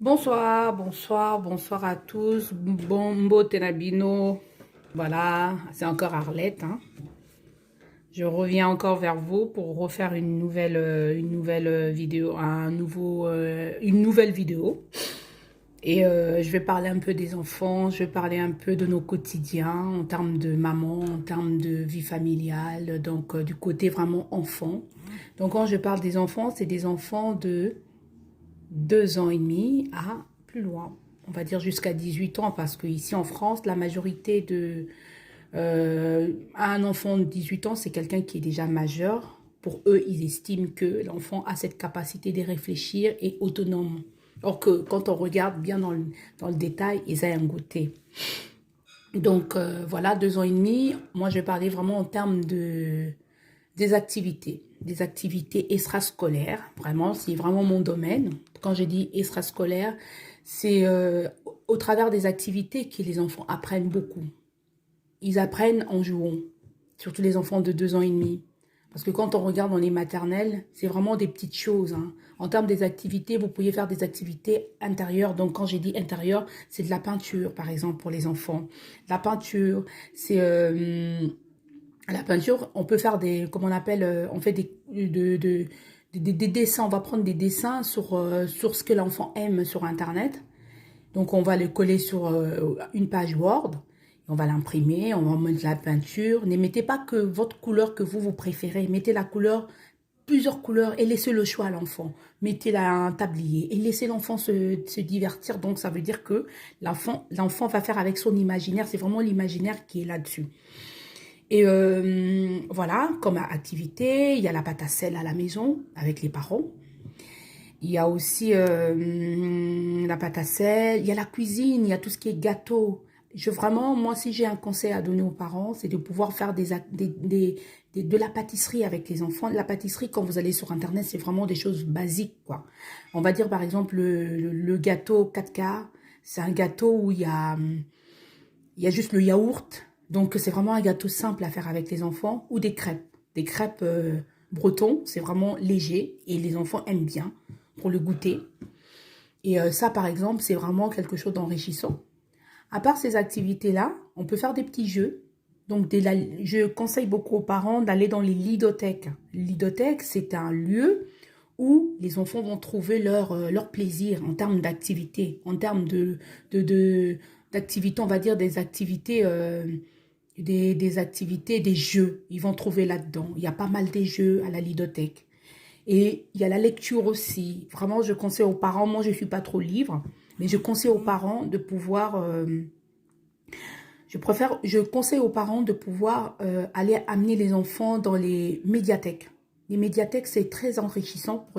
Bonsoir, bonsoir, bonsoir à tous. Bombo Tenabino. Voilà, c'est encore Arlette, hein. Je reviens encore vers vous pour refaire une nouvelle vidéo, une nouvelle vidéo. Et je vais parler un peu des enfants, je vais parler un peu de nos quotidiens en termes de maman, en termes de vie familiale, donc du côté vraiment enfant. Donc quand je parle des enfants, c'est des enfants de 2 ans et demi à plus loin. On va dire jusqu'à 18 ans parce qu'ici en France, la majorité un enfant de 18 ans, c'est quelqu'un qui est déjà majeur. Pour eux, ils estiment que l'enfant a cette capacité de réfléchir et autonome. Or que quand on regarde bien dans le détail, ils ont un goûter. Donc voilà, 2 ans et demi. Moi, je vais parler vraiment en termes des activités extrascolaires. Vraiment, c'est vraiment mon domaine. Quand je dis extrascolaire, c'est au travers des activités que les enfants apprennent beaucoup. Ils apprennent en jouant, surtout les enfants de 2 ans et demi. Parce que quand on regarde dans les maternelles, c'est vraiment des petites choses, hein. En termes des activités, vous pourriez faire des activités intérieures. Donc, quand j'ai dit intérieure, c'est de la peinture, par exemple, pour les enfants. La peinture, c'est la peinture, on peut faire comment on appelle, on fait des dessins, on va prendre des dessins sur ce que l'enfant aime sur Internet. Donc, on va le coller sur une page Word, on va l'imprimer, on va mettre la peinture. Ne mettez pas que votre couleur que vous préférez, mettez la couleur, plusieurs couleurs et laissez le choix à l'enfant. Mettez un tablier et laissez l'enfant se divertir. Donc, ça veut dire que l'enfant va faire avec son imaginaire, c'est vraiment l'imaginaire qui est là-dessus. Et voilà, comme activité, il y a la pâte à sel à la maison avec les parents. Il y a aussi la pâte à sel, il y a la cuisine, il y a tout ce qui est gâteau. Vraiment, moi, si j'ai un conseil à donner aux parents, c'est de pouvoir faire de la pâtisserie avec les enfants. La pâtisserie, quand vous allez sur Internet, c'est vraiment des choses basiques, quoi. On va dire, par exemple, le gâteau 4K, c'est un gâteau où il y a juste le yaourt. Donc, c'est vraiment un gâteau simple à faire avec les enfants ou des crêpes. Des crêpes bretons, c'est vraiment léger et les enfants aiment bien pour le goûter. Et ça, par exemple, c'est vraiment quelque chose d'enrichissant. À part ces activités-là, on peut faire des petits jeux. Donc, je conseille beaucoup aux parents d'aller dans les ludothèques. Les ludothèques, c'est un lieu où les enfants vont trouver leur plaisir en termes d'activités, en termes d'activités, on va dire des activités, des activités, des jeux. Ils vont trouver là-dedans. Il y a pas mal de jeux à la ludothèque. Et il y a la lecture aussi. Vraiment, je conseille aux parents, moi je ne suis pas trop livre, mais je conseille aux parents de pouvoir, je conseille aux parents de pouvoir aller amener les enfants dans les médiathèques. Les médiathèques, c'est très enrichissant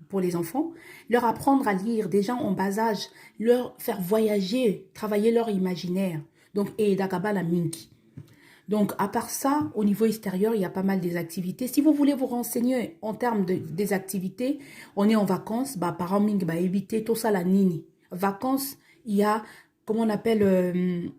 pour les enfants. Leur apprendre à lire déjà en bas âge, leur faire voyager, travailler leur imaginaire. Donc, et d'Akaba la Minki. Donc, à part ça, au niveau extérieur, il y a pas mal des activités. Si vous voulez vous renseigner en termes des activités, on est en vacances, bah, par exemple, bah, éviter tout ça, la nini. Vacances, il y a, comment on appelle,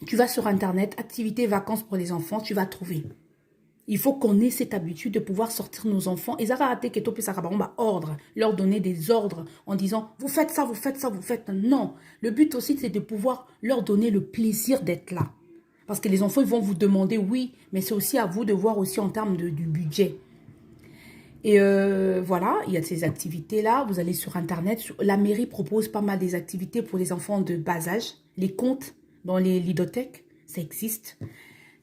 tu vas sur Internet, activités vacances pour les enfants, tu vas trouver. Il faut qu'on ait cette habitude de pouvoir sortir nos enfants. Et ça va rater que on va ordre, leur donner des ordres en disant, vous faites ça, vous faites ça, vous faites. Non. Le but aussi, c'est de pouvoir leur donner le plaisir d'être là. Parce que les enfants, ils vont vous demander, oui, mais c'est aussi à vous de voir aussi en termes du budget. Et voilà, il y a ces activités-là. Vous allez sur Internet. La mairie propose pas mal des activités pour les enfants de bas âge. Les contes dans les ludothèques, ça existe.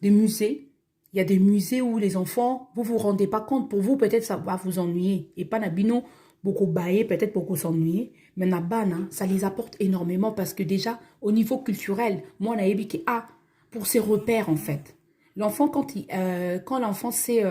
Des musées. Il y a des musées où les enfants, vous vous rendez pas compte. Pour vous, peut-être, ça va vous ennuyer. Et pas nabino, beaucoup bailler, peut-être beaucoup s'ennuyer. Mais nabana, ça les apporte énormément parce que déjà, au niveau culturel, moi, naïbi qui a pour ses repères, en fait. L'enfant, quand l'enfant sait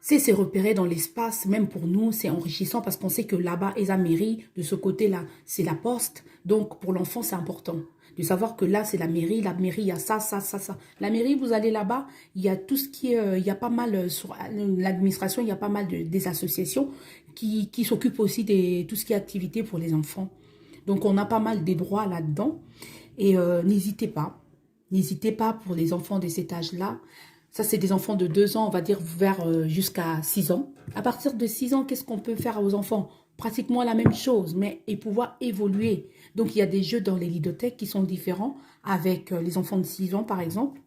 se repérer dans l'espace, même pour nous, c'est enrichissant parce qu'on sait que là-bas, et la mairie, de ce côté-là, c'est la poste. Donc, pour l'enfant, c'est important de savoir que là, c'est la mairie, il y a ça, ça, ça, ça. La mairie, vous allez là-bas, il y a tout ce qui est, il y a pas mal, sur l'administration, il y a pas mal des associations qui s'occupent aussi de tout ce qui est activité pour les enfants. Donc, on a pas mal des droits là-dedans. Et n'hésitez pas pour les enfants de cet âge-là, Ça, c'est des enfants de 2 ans, on va dire vers jusqu'à 6 ans. À partir de 6 ans, qu'est-ce qu'on peut faire aux enfants? Pratiquement la même chose, mais et pouvoir évoluer. Donc, il y a des jeux dans les ludothèques qui sont différents avec les enfants de 6 ans, par exemple.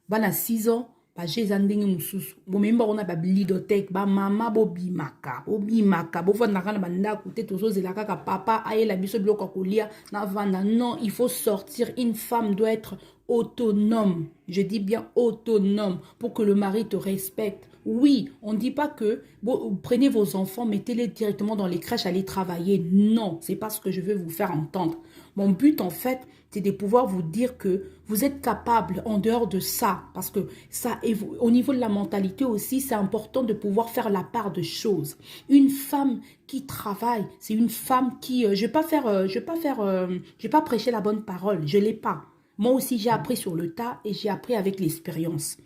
Bana 6 ans, ba jeza ndenge mususu. Bo memba on a ba blidothèque, ba mama bo bimaka, bo vanda kana banda koute tozo zelaka ka papa aye la biso biloko kolia na vanda. Non, il faut sortir. Une femme doit être autonome. Je dis bien autonome pour que le mari te respecte. Oui, on ne dit pas que bon, prenez vos enfants, mettez-les directement dans les crèches, allez travailler. Non, c'est pas ce que je veux vous faire entendre. Mon but, en fait, c'est de pouvoir vous dire que vous êtes capable en dehors de ça. Parce que ça, au niveau de la mentalité aussi, c'est important de pouvoir faire la part de choses. Une femme qui travaille, c'est une femme qui... je vais pas prêcher la bonne parole. Je l'ai pas. Moi aussi, j'ai appris sur le tas et j'ai appris avec l'expérience.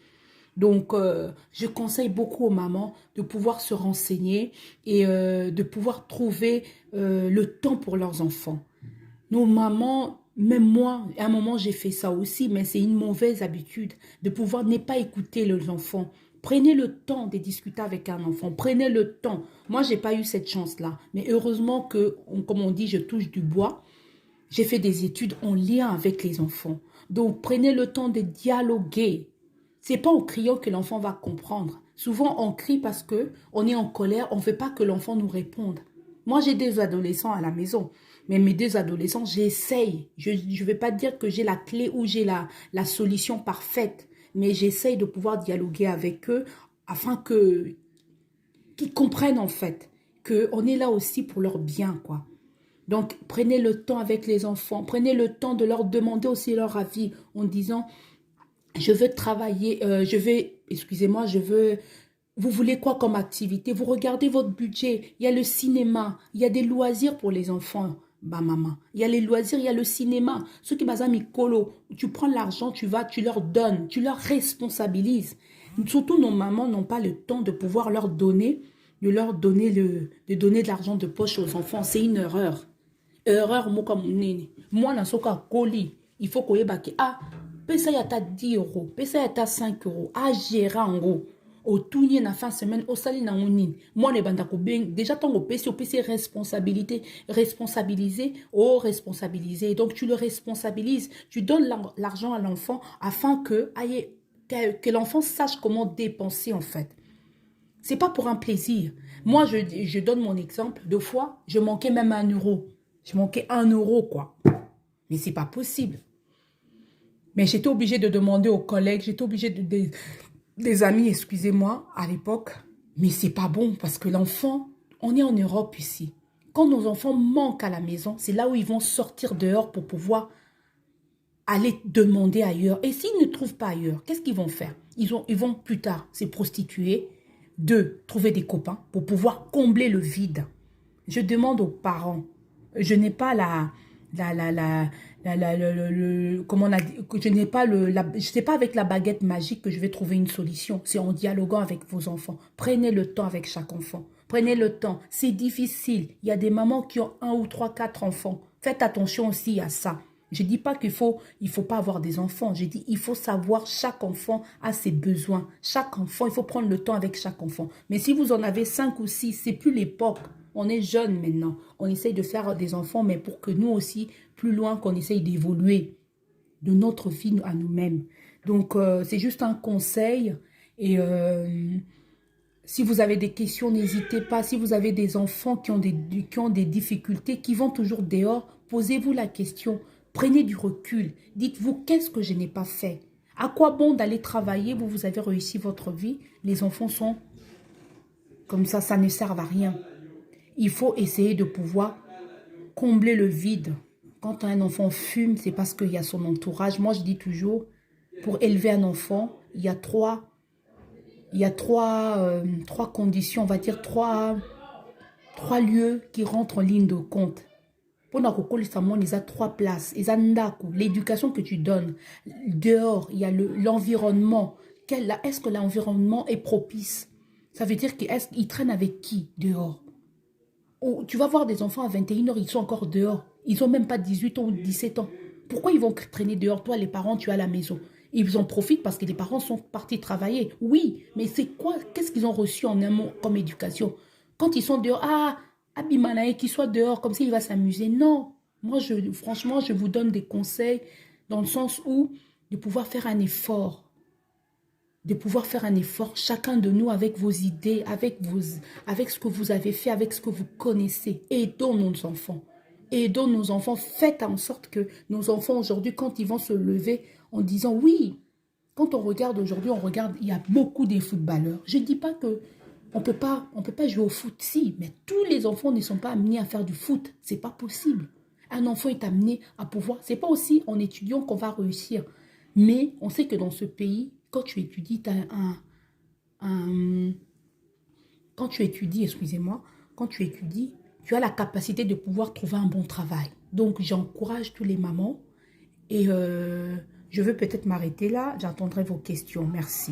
Donc, je conseille beaucoup aux mamans de pouvoir se renseigner et de pouvoir trouver le temps pour leurs enfants. Nos mamans, même moi, à un moment, j'ai fait ça aussi, mais c'est une mauvaise habitude de pouvoir ne pas écouter les enfants. Prenez le temps de discuter avec un enfant. Prenez le temps. Moi, j'ai pas eu cette chance-là. Mais heureusement que, comme on dit, je touche du bois. J'ai fait des études en lien avec les enfants. Donc, prenez le temps de dialoguer. C'est pas en criant que l'enfant va comprendre. Souvent, on crie parce que on est en colère, on ne veut pas que l'enfant nous réponde. Moi, j'ai des adolescents à la maison, mais mes deux adolescents, j'essaye. Je ne vais pas dire que j'ai la clé ou j'ai la solution parfaite, mais j'essaye de pouvoir dialoguer avec eux afin qu'ils comprennent en fait qu'on est là aussi pour leur bien, quoi. Donc, prenez le temps avec les enfants, prenez le temps de leur demander aussi leur avis en disant... Je veux travailler, excusez-moi, vous voulez quoi comme activité? Vous regardez votre budget, il y a le cinéma, il y a des loisirs pour les enfants. Bah maman, il y a les loisirs, il y a le cinéma. Ceux qui basent colo, tu prends l'argent, tu leur donnes, tu leur responsabilises. Surtout nos mamans n'ont pas le temps de pouvoir leur donner, de donner de l'argent de poche aux enfants. C'est une erreur. Erreur, moi comme moi, dans ce cas, colis, il faut qu'on y ait pesa ya ta 10 euros, pesa ya ta 5 euros, à gérer en gros. Au tout na fin de semaine, au sali na unine. Moi, ne banda ko bien, déjà, ton au PC responsabilité, responsabiliser, responsabiliser. Donc, tu le responsabilises, tu donnes l'argent à l'enfant afin que l'enfant sache comment dépenser, en fait. C'est pas pour un plaisir. Moi, je donne mon exemple. 2 fois, je manquais même 1 euro. Je manquais 1 euro, quoi. Mais c'est pas possible. Mais j'étais obligée de demander aux collègues, j'étais obligée des amis, excusez-moi, à l'époque. Mais c'est pas bon parce que l'enfant, on est en Europe ici. Quand nos enfants manquent à la maison, c'est là où ils vont sortir dehors pour pouvoir aller demander ailleurs. Et s'ils ne trouvent pas ailleurs, qu'est-ce qu'ils vont faire? Ils vont plus tard se prostituer. 2, trouver des copains pour pouvoir combler le vide. Je demande aux parents, je n'ai pas comment on a dit, je n'ai pas je sais pas avec la baguette magique que je vais trouver une solution. C'est en dialoguant avec vos enfants. Prenez le temps avec chaque enfant. Prenez le temps. C'est difficile. Il y a des mamans qui ont 1 ou 3, 4 enfants. Faites attention aussi à ça. Je ne dis pas il faut pas avoir des enfants. Je dis il faut savoir chaque enfant a ses besoins. Chaque enfant, il faut prendre le temps avec chaque enfant. Mais si vous en avez 5 ou 6, c'est plus l'époque. On est jeunes maintenant. On essaye de faire des enfants, mais pour que nous aussi, plus loin, qu'on essaye d'évoluer de notre vie à nous-mêmes. Donc, c'est juste un conseil. Et si vous avez des questions, n'hésitez pas. Si vous avez des enfants qui ont des difficultés, qui vont toujours dehors, posez-vous la question. Prenez du recul. Dites-vous, qu'est-ce que je n'ai pas fait? À quoi bon d'aller travailler? Vous avez réussi votre vie. Les enfants sont comme ça ne sert à rien. Il faut essayer de pouvoir combler le vide. Quand un enfant fume, c'est parce qu'il y a son entourage. Moi, je dis toujours, pour élever un enfant, il y a trois conditions, on va dire trois lieux qui rentrent en ligne de compte. Pour ils ont 3 places. L'éducation que tu donnes. Dehors, il y a l'environnement. Est-ce que l'environnement est propice? Ça veut dire qu'ils traînent avec qui dehors? Tu vas voir des enfants à 21 heures, ils sont encore dehors. Ils n'ont même pas 18 ans ou 17 ans. Pourquoi ils vont traîner dehors? Toi, les parents, tu es à la maison. Ils en profitent parce que les parents sont partis travailler. Oui, mais c'est quoi? Qu'est-ce qu'ils ont reçu en amont comme éducation? Quand ils sont dehors, ah, Abimanaï, qu'il soit dehors, comme ça il va s'amuser. Non, moi, franchement, je vous donne des conseils dans le sens où de pouvoir faire un effort. De pouvoir faire un effort, chacun de nous, avec vos idées, avec ce que vous avez fait, avec ce que vous connaissez. Aidons nos enfants. Aidons nos enfants. Faites en sorte que nos enfants, aujourd'hui, quand ils vont se lever en disant oui, quand on regarde aujourd'hui, on regarde, il y a beaucoup de footballeurs. Je ne dis pas que on peut pas jouer au foot, si, mais tous les enfants ne sont pas amenés à faire du foot. C'est pas possible. Un enfant est amené à pouvoir. C'est pas aussi en étudiant qu'on va réussir. Mais on sait que dans ce pays, quand tu étudies, un- quand tu étudies, excusez-moi, quand tu étudies, tu as la capacité de pouvoir trouver un bon travail. Donc, j'encourage tous les mamans et je veux peut-être m'arrêter là. J'attendrai vos questions. Merci.